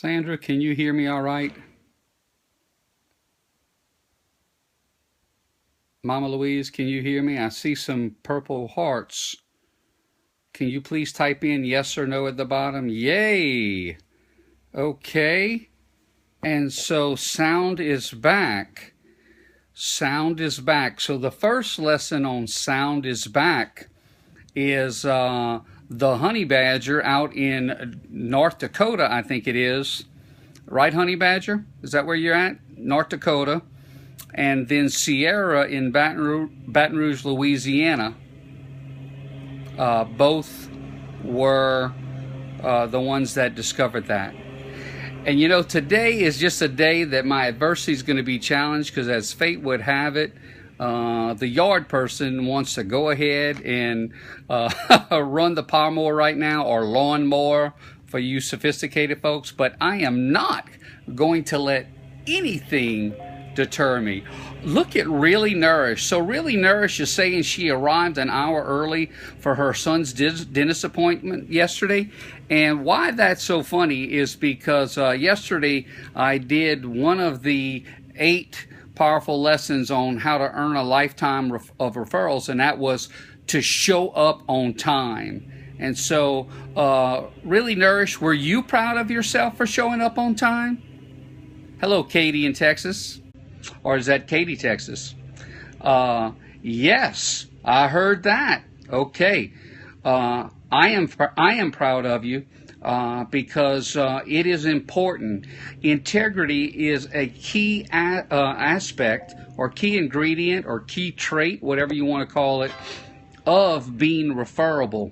Sandra, can you hear me all right? Mama Louise, can you hear me? I see some purple hearts. Can you please type in yes or no at the bottom? Yay! Okay. And so sound is back. Sound is back. So the first lesson on sound is back is the honey badger out in North Dakota, I think it is. Right, honey badger? Is that where you're at? North Dakota. And then Sierra in Baton Rouge, Louisiana. Both were the ones that discovered that. And you know, today is just a day that my adversity is going to be challenged, because as fate would have it, the yard person wants to go ahead and run the power mower right now, or lawn mower for you sophisticated folks. But I am not going to let anything deter me. Look at Really Nourished. So Really Nourished is saying she arrived an hour early for her son's dentist appointment yesterday. And why that's so funny is because yesterday I did one of the 8 powerful lessons on how to earn a lifetime of referrals, and that was to show up on time. And so Really Nourished, were you proud of yourself for showing up on time? Hello, Katie in Texas. Or is that Katy, Texas? Yes, I heard that. Okay. I am proud of you because it is important. Integrity is a key aspect, or key ingredient, or key trait, whatever you want to call it, of being referable.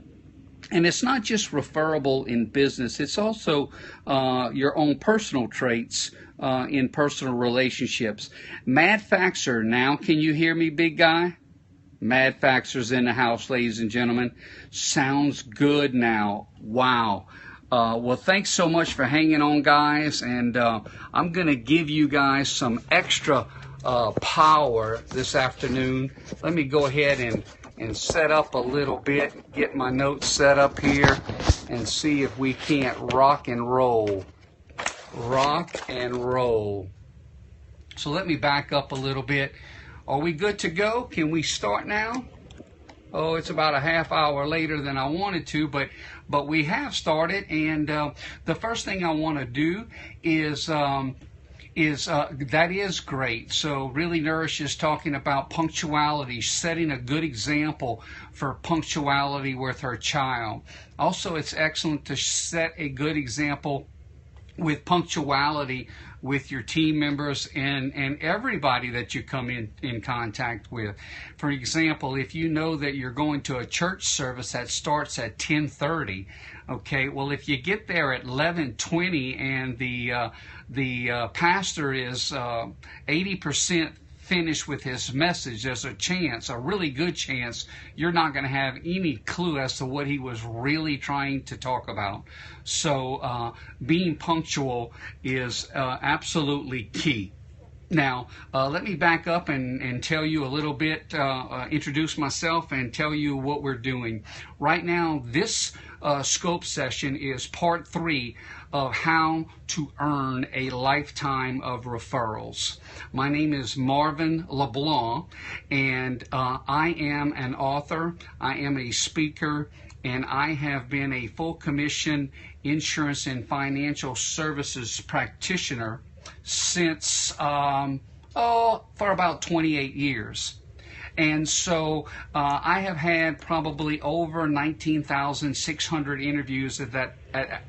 And it's not just referable in business, it's also your own personal traits in personal relationships. Mad Faxer, now can you hear me, big guy? Mad Faxer's in the house, ladies and gentlemen. Sounds good now. Wow. Well, thanks so much for hanging on, guys. And I'm going to give you guys some extra power this afternoon. Let me go ahead and set up a little bit, get my notes set up here, and see if we can't rock and roll. Rock and roll. So let me back up a little bit. Are we good to go? Can we start now? Oh, it's about a half hour later than I wanted to, but we have started. And the first thing I want to do is that is great. So Really Nourished is talking about punctuality, setting a good example for punctuality with her child. Also, it's excellent to set a good example with punctuality with your team members and everybody that you come in contact with. For example, if you know that you're going to a church service that starts at 10:30, okay, well, if you get there at 11:20 and the pastor is 80% finished with his message, there's a chance, a really good chance, you're not going to have any clue as to what he was really trying to talk about. So being punctual is absolutely key. Now, let me back up and tell you a little bit, introduce myself and tell you what we're doing. Right now, this scope session is part 3 of how to earn a lifetime of referrals. My name is Marvin LeBlanc, and I am an author, I am a speaker, and I have been a full commission insurance and financial services practitioner since, for about 28 years. And so I have had probably over 19,600 interviews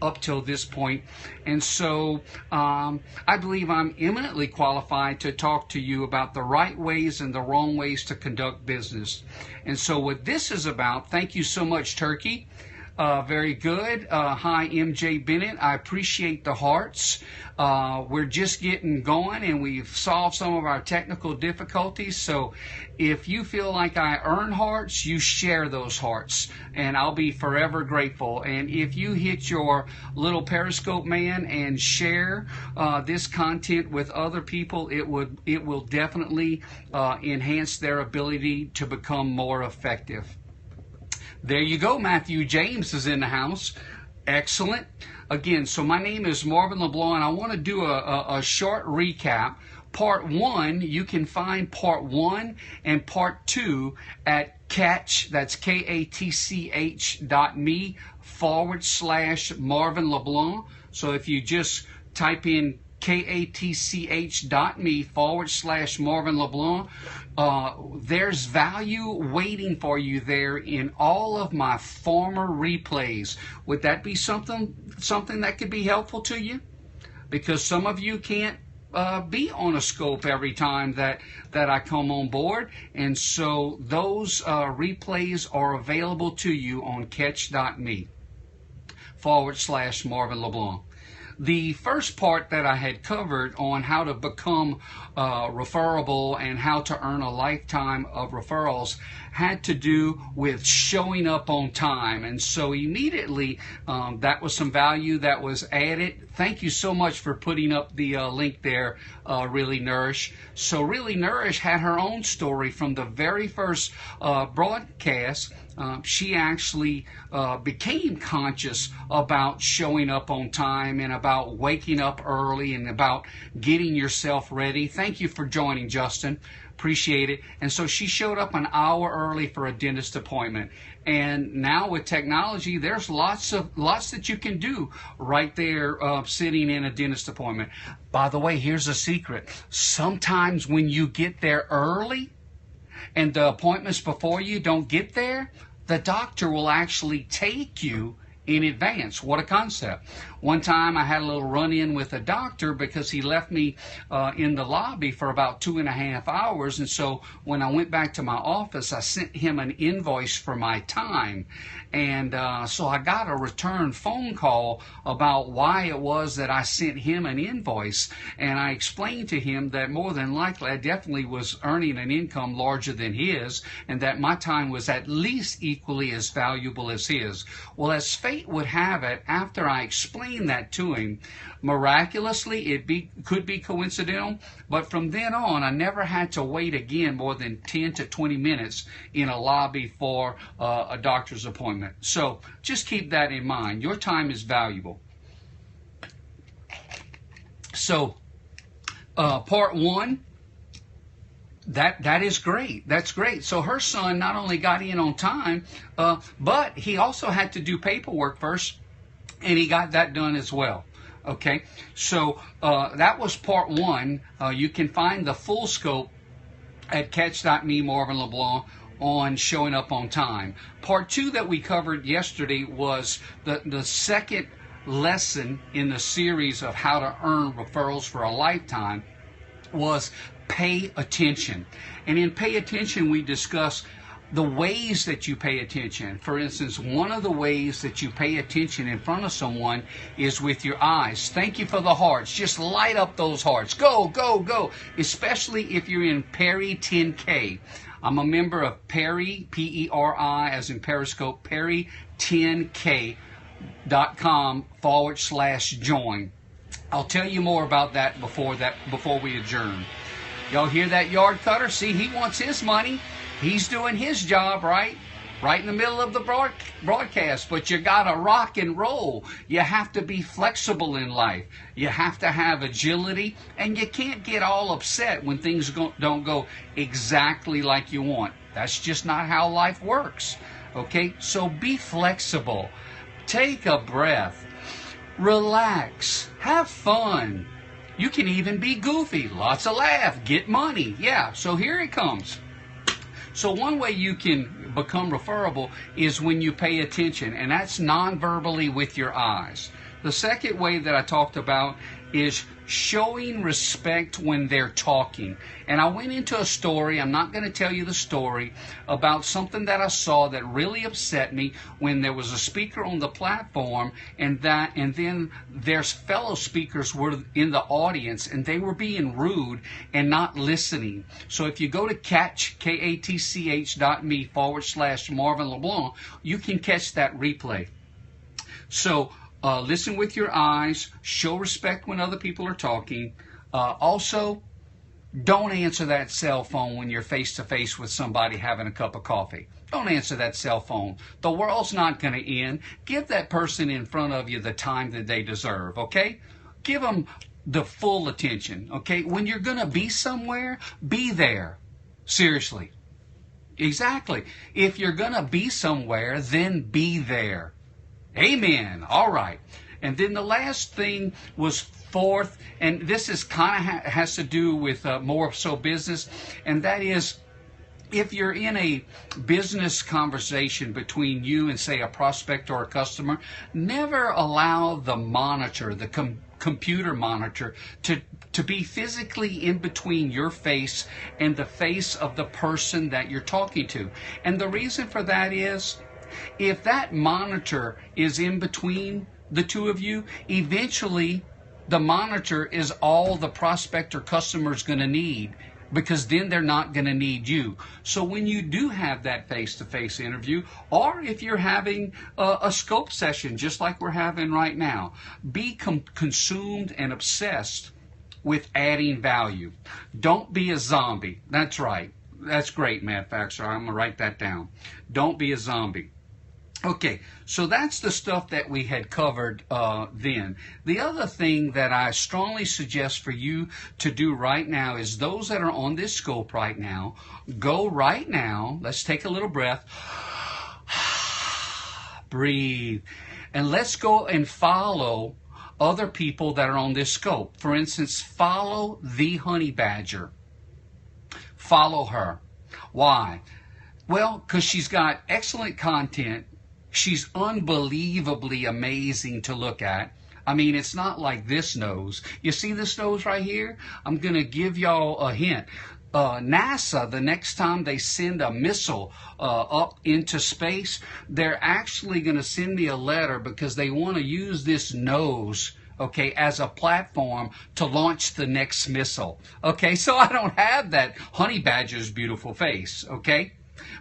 up till this point. And so I believe I'm eminently qualified to talk to you about the right ways and the wrong ways to conduct business. And so what this is about, thank you so much, Turkey. Very good. Hi, MJ Bennett. I appreciate the hearts. We're just getting going, and we've solved some of our technical difficulties. So if you feel like I earn hearts, you share those hearts, and I'll be forever grateful. And if you hit your little Periscope man and share this content with other people, it will definitely enhance their ability to become more effective. There you go. Matthew James is in the house. Excellent. Again, so my name is Marvin LeBlanc, and I want to do a short recap. Part 1, you can find Part 1 and Part 2 at Catch, that's katch.me/Marvin LeBlanc. So if you just type in katch.me/Marvin LeBlanc, there's value waiting for you there in all of my former replays. Would that be something that could be helpful to you? Because some of you can't be on a scope every time that I come on board, and so those replays are available to you on catch.me/Marvin LeBlanc. The first part that I had covered on how to become referable and how to earn a lifetime of referrals had to do with showing up on time. And so immediately that was some value that was added. Thank you so much for putting up the link there, Really Nourish. So Really Nourish had her own story from the very first broadcast. She actually became conscious about showing up on time and about waking up early and about getting yourself ready. Thank you for joining, Justin. Appreciate it. And so she showed up an hour early for a dentist appointment. And now with technology, there's lots that you can do right there sitting in a dentist appointment. By the way, here's a secret. Sometimes when you get there early and the appointments before you don't get there, the doctor will actually take you in advance. What a concept. One time I had a little run-in with a doctor because he left me in the lobby for about 2.5 hours, and so when I went back to my office, I sent him an invoice for my time. And so I got a return phone call about why it was that I sent him an invoice, and I explained to him that more than likely I definitely was earning an income larger than his, and that my time was at least equally as valuable as his. Well, as fate would have it, after I explained that to him, miraculously, could be coincidental, but from then on, I never had to wait again more than 10 to 20 minutes in a lobby for a doctor's appointment. So just keep that in mind. Your time is valuable. So part 1, that is great. That's great. So her son not only got in on time, but he also had to do paperwork first, and he got that done as well. Okay, so that was part 1. You can find the full scope at catch.me, Marvin LeBlanc, on showing up on time. Part 2 that we covered yesterday was the second lesson in the series of how to earn referrals for a lifetime, was pay attention. And in pay attention, we discuss the ways that you pay attention. For instance, one of the ways that you pay attention in front of someone is with your eyes. Thank you for the hearts. Just light up those hearts. Go, go, go. Especially if you're in Peri 10K. I'm a member of Peri, P-E-R-I, as in Periscope, Peri10K.com/join. I'll tell you more about that before we adjourn. Y'all hear that yard cutter? See, he wants his money. He's doing his job, right in the middle of the broadcast. But you got to rock and roll. You have to be flexible in life. You have to have agility, and you can't get all upset when things don't go exactly like you want. That's just not how life works. Okay, so be flexible. Take a breath. Relax. Have fun. You can even be goofy. Lots of laugh. Get money. Yeah, so here it comes. So one way you can become referable is when you pay attention, and that's non-verbally with your eyes. The second way that I talked about is showing respect when they're talking. And I went into a story, I'm not going to tell you the story, about something that I saw that really upset me when there was a speaker on the platform and then their fellow speakers were in the audience and they were being rude and not listening. So if you go to katch.me/Marvin LeBlanc, you can catch that replay. So listen with your eyes, show respect when other people are talking. Also, Don't answer that cell phone when you're face to face with somebody having a cup of coffee. Don't answer that cell phone. The world's not going to end. Give that person in front of you the time that they deserve, okay? Give them the full attention, okay? When you're going to be somewhere, be there. Seriously. Exactly. If you're going to be somewhere, then be there. Amen. All right. And then the last thing was fourth, and this is kind of has to do with more so business, and that is, if you're in a business conversation between you and, say, a prospect or a customer, never allow the monitor, the computer monitor, to be physically in between your face and the face of the person that you're talking to. And the reason for that is, if that monitor is in between the two of you, eventually the monitor is all the prospect or customer is going to need, because then they're not going to need you. So when you do have that face-to-face interview, or if you're having a scope session just like we're having right now, be consumed and obsessed with adding value. Don't be a zombie. That's right. That's great, Matt Faxer. I'm going to write that down. Don't be a zombie. Okay, so that's the stuff that we had covered then. The other thing that I strongly suggest for you to do right now is, those that are on this scope right now, go right now, let's take a little breath, breathe, and let's go and follow other people that are on this scope. For instance, follow the honey badger. Follow her. Why? Well, because she's got excellent content. She's unbelievably amazing to look at. I mean, it's not like this nose. You see this nose right here? I'm going to give y'all a hint. NASA, the next time they send a missile up into space, they're actually going to send me a letter, because they want to use this nose, okay, as a platform to launch the next missile. Okay, so I don't have that honey badger's beautiful face, okay?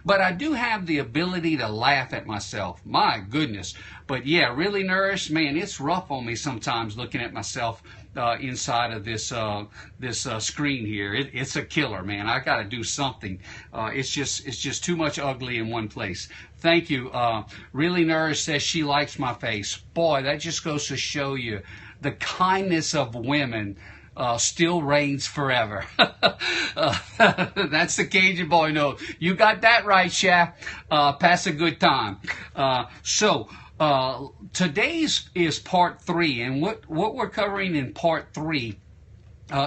But I do have the ability to laugh at myself. My goodness. But yeah, really nourished, man, it's rough on me sometimes looking at myself inside of this screen here. It's a killer, man. I got to do something. It's just too much ugly in one place. Thank you. Really nourished says she likes my face. Boy, that just goes to show you the kindness of women still reigns forever. That's the Cajun boy note. You got that right, Chef. Pass a good time. So today's is part 3, and what we're covering in part 3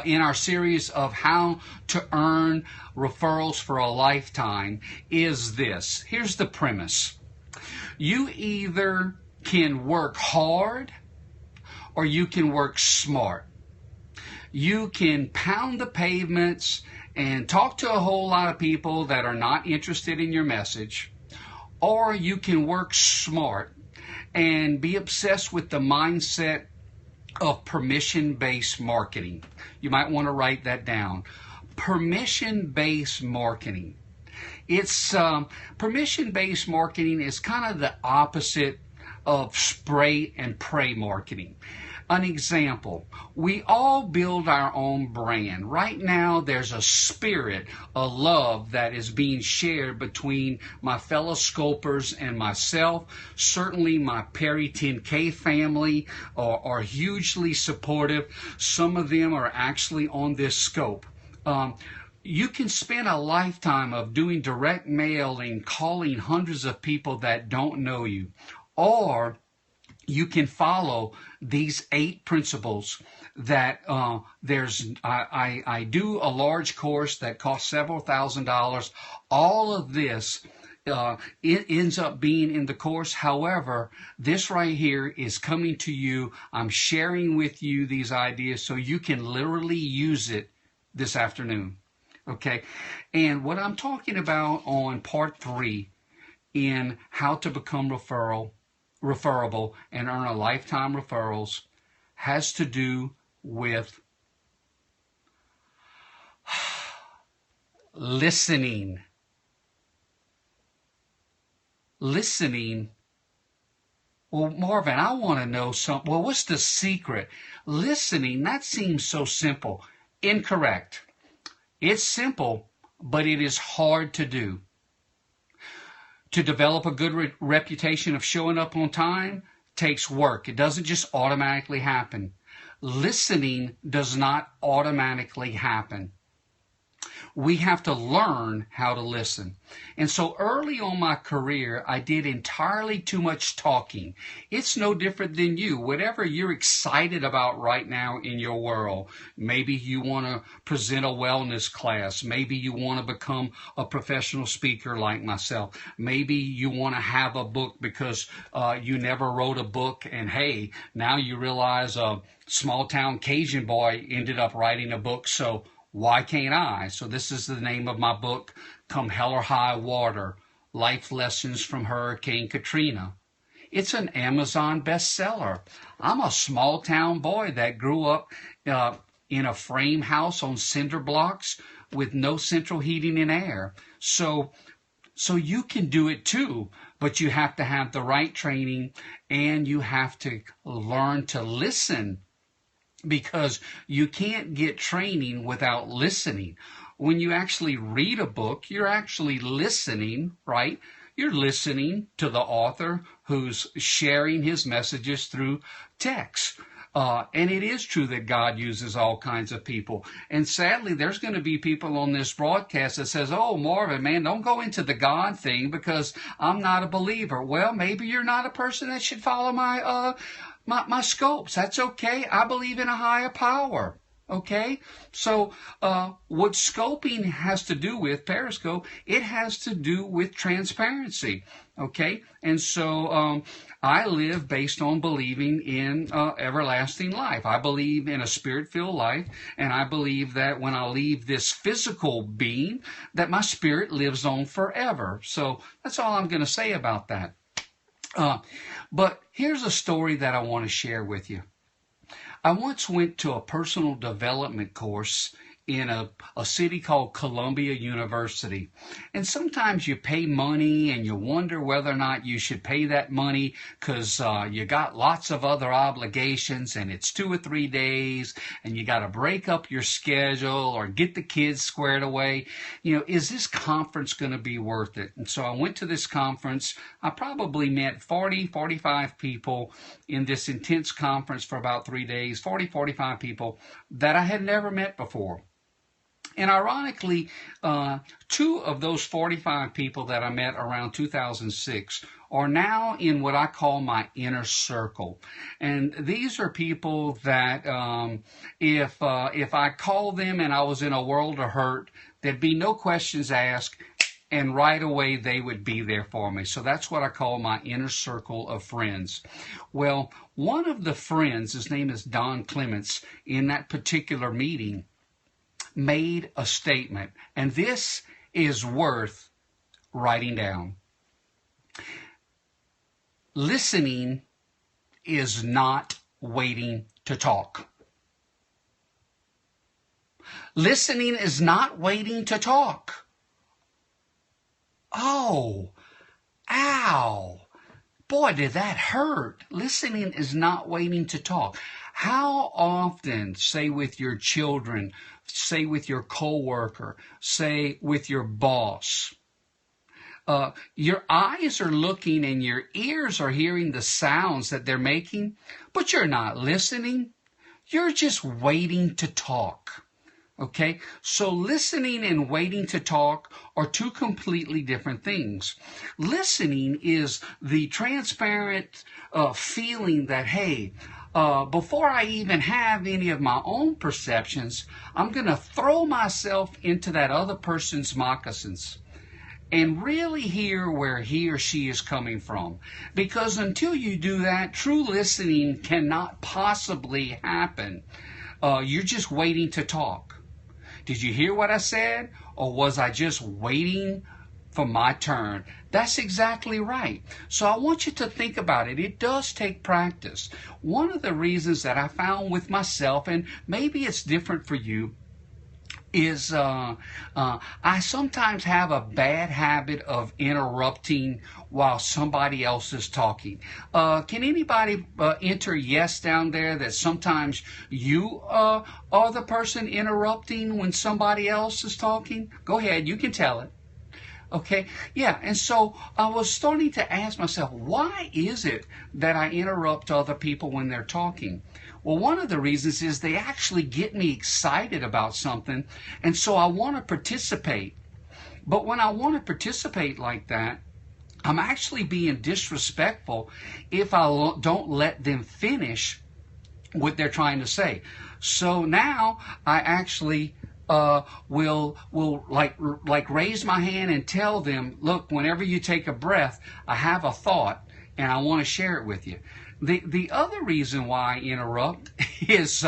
in our series of how to earn referrals for a lifetime is this. Here's the premise. You either can work hard or you can work smart. You can pound the pavements and talk to a whole lot of people that are not interested in your message, or you can work smart and be obsessed with the mindset of permission-based marketing. You might want to write that down. Permission-based marketing. It's permission-based marketing is kind of the opposite of spray and pray marketing. An example, we all build our own brand. Right now, there's a spirit, a love that is being shared between my fellow scopers and myself. Certainly, my Perry 10K family are hugely supportive. Some of them are actually on this scope. You can spend a lifetime of doing direct mail and calling hundreds of people that don't know you. Or you can follow these 8 principles that I do a large course that costs several $1,000s. All of this it ends up being in the course. However, this right here is coming to you. I'm sharing with you these ideas so you can literally use it this afternoon. Okay, and what I'm talking about on part 3 in how to become referable and earn a lifetime referrals has to do with listening. Listening. Well, Marvin, I want to know something. Well, what's the secret? Listening, that seems so simple. Incorrect. It's simple, but it is hard to do. To develop a good reputation of showing up on time takes work. It doesn't just automatically happen. Listening does not automatically happen. We have to learn how to listen. And so early on my career, I did entirely too much talking. It's no different than you. Whatever you're excited about right now in your world, maybe you want to present a wellness class. Maybe you want to become a professional speaker like myself. Maybe you want to have a book because you never wrote a book, and hey, now you realize a small town Cajun boy ended up writing a book, so why can't I? So this is the name of my book, Come Hell or High Water, Life Lessons from Hurricane Katrina. It's an Amazon bestseller. I'm a small town boy that grew up in a frame house on cinder blocks with no central heating and air. So you can do it too, but you have to have the right training and you have to learn to listen, because you can't get training without listening. When you actually read a book, you're actually listening, right? You're listening to the author who's sharing his messages through text. And it is true that God uses all kinds of people. And sadly, there's going to be people on this broadcast that says, oh, Marvin, man, don't go into the God thing because I'm not a believer. Well, maybe you're not a person that should follow my scopes. That's okay. I believe in a higher power. Okay? So what scoping has to do with, Periscope, it has to do with transparency. Okay? And so I live based on believing in everlasting life. I believe in a spirit-filled life, and I believe that when I leave this physical being, that my spirit lives on forever. So that's all I'm going to say about that. But here's a story that I want to share with you. I once went to a personal development course in a city called Columbia University. And sometimes you pay money and you wonder whether or not you should pay that money because you got lots of other obligations and it's 2 or 3 days and you got to break up your schedule or get the kids squared away. You know, is this conference going to be worth it? And so I went to this conference. I probably met 40, 45 people in this intense conference for about 3 days, 40, 45 people that I had never met before. And ironically, 2 of those 45 people that I met around 2006 are now in what I call my inner circle. And these are people that if I called them and I was in a world of hurt, there'd be no questions asked, and right away they would be there for me. So that's what I call my inner circle of friends. Well, one of the friends, his name is Don Clements, in that particular meeting, made a statement, and this is worth writing down. Listening is not waiting to talk. Listening is not waiting to talk. Oh, ow. Boy, did that hurt. Listening is not waiting to talk. How often, say with your children, say with your coworker, say with your boss, your eyes are looking and your ears are hearing the sounds that they're making, but you're not listening. You're just waiting to talk. Okay? So listening and waiting to talk are 2 completely different things. Listening is the transparent feeling that, hey, before I even have any of my own perceptions, I'm going to throw myself into that other person's moccasins and really hear where he or she is coming from. Because until you do that, true listening cannot possibly happen. You're just waiting to talk. Did you hear what I said? Or was I just waiting for my turn? That's exactly right. So I want you to think about it. It does take practice. One of the reasons that I found with myself, and maybe it's different for you, is I sometimes have a bad habit of interrupting while somebody else is talking. Can anybody enter yes down there that sometimes you are the person interrupting when somebody else is talking? Go ahead, you can tell it. Okay, yeah, and so I was starting to ask myself, why is it that I interrupt other people when they're talking? Well, one of the reasons is they actually get me excited about something, and so I want to participate. But when I want to participate like that, I'm actually being disrespectful if I don't let them finish what they're trying to say. So now I actually will like raise my hand and tell them, look, whenever you take a breath, I have a thought and I want to share it with you. The other reason why I interrupt is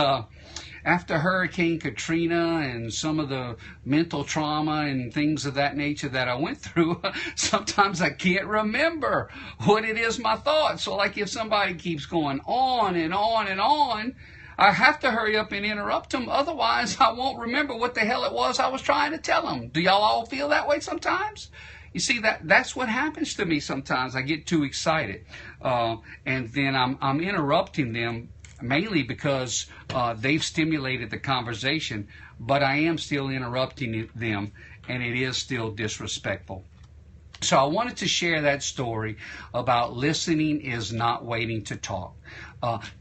after Hurricane Katrina and some of the mental trauma and things of that nature that I went through, sometimes I can't remember what it is my thoughts. So like if somebody keeps going on and on and on, I have to hurry up and interrupt them. Otherwise, I won't remember what the hell it was I was trying to tell them. Do y'all all feel that way sometimes? You see, that's what happens to me sometimes. I get too excited. And then I'm interrupting them mainly because they've stimulated the conversation, but I am still interrupting them, and it is still disrespectful. So I wanted to share that story about listening is not waiting to talk.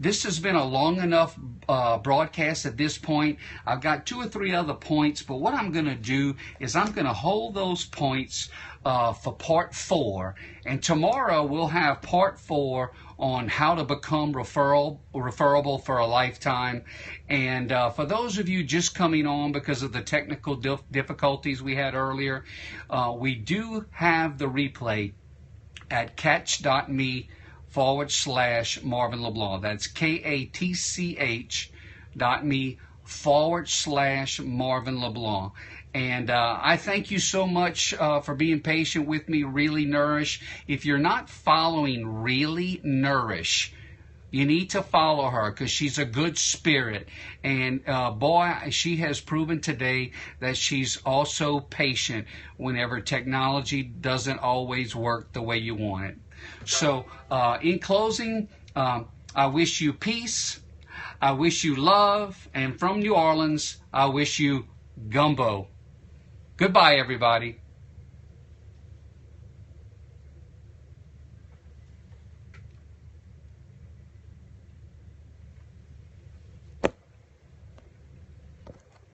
This has been a long enough broadcast at this point. I've got 2 or 3 other points, but what I'm going to do is I'm going to hold those points for part 4, and tomorrow we'll have part 4 on how to become referable for a lifetime. And for those of you just coming on because of the technical difficulties we had earlier, we do have the replay at catch.me/MarvinLeBlanc. That's katch.me/MarvinLeBlanc. And I thank you so much for being patient with me, Really Nourish. If you're not following Really Nourish, you need to follow her because she's a good spirit. And boy, she has proven today that she's also patient whenever technology doesn't always work the way you want it. So in closing, I wish you peace. I wish you love. And from New Orleans, I wish you gumbo. Goodbye, everybody.